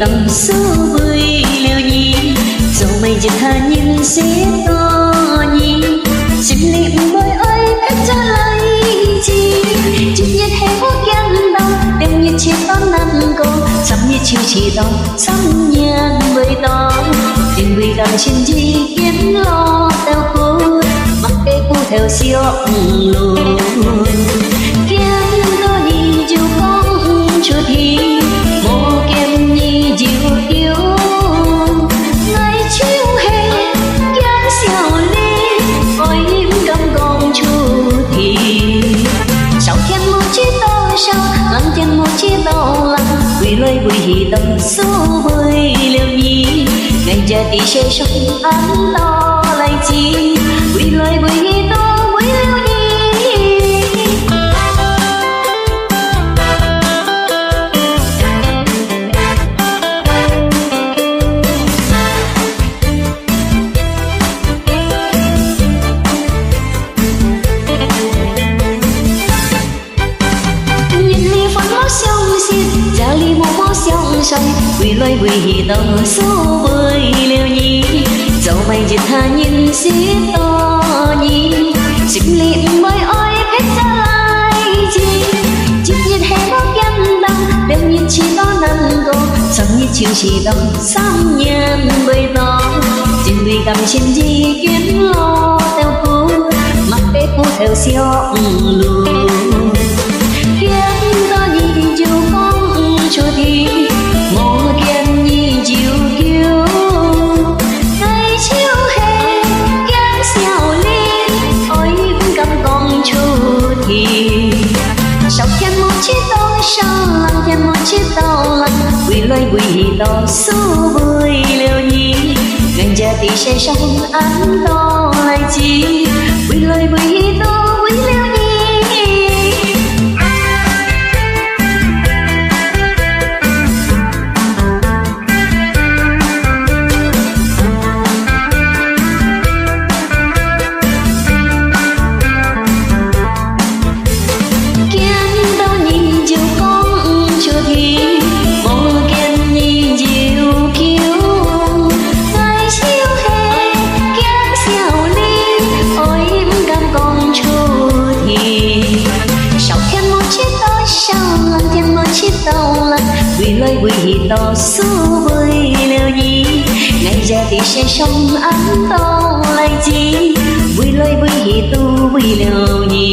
tâm số vui liều nhi dẫu mây dừng hà nhìn sẽ to nhi chim liệm môi ơi cách trả lời chi chim nhiệt hè hút gian đông đêm nhiệt chỉ đón năm cô sắm nhiệt chiều chỉ đón sắm nhàn bơi to tình vì cảm chim chi kiến lo teo cô mặc kệ cô theo siêu luôn kiếm có nhìn chiều con chưa thì mô kem nhi chiều yêu ngày chiều hè gian xèo lên ôi im cầm con chu thì sau khen một chiếc to sao lăng chân một chiếc to lăng quỳ lôi quỳ hì tâm số vui liều nhi ngày giờ thì sẽ sống ăn to lại chi quỳ lôi quỳ hì to quỳ liều nhi quỳ lôi quỳ hì to số vui liều nhi dẫu mây dệt hà nhìn xí to nhi chim liệm môi ôi cách trả lại chi chim nhiệt hè bóp gian đông đêm nhiệt chỉ to năm cô sóng nhiệt chiều chỉ đông sóng nhàn bơi to chim vì cầm chim gì kiến lo theo cô mặc kệ cô theo siêu luôn kiếm to nhìn chiều con cho thì mô kem nhi chiều kiêu ngày chiều hè gian xèo lên ôi vẫn cầm con chu thì sau khen một chiếc to sao lăng khen một chiếc to lăng quỳ lôi quỳ hì to số vui liều nhi ngày giờ thì sẽ sống ăn to lại chi quỳ lôi quỳ hì to quỳ liều nhi quỳ lôi quỳ hì to số vui liều nhi ngày giờ thì sẽ sống ăn to lại chi quỳ lôi quỳ hì tu quỳ liều nhi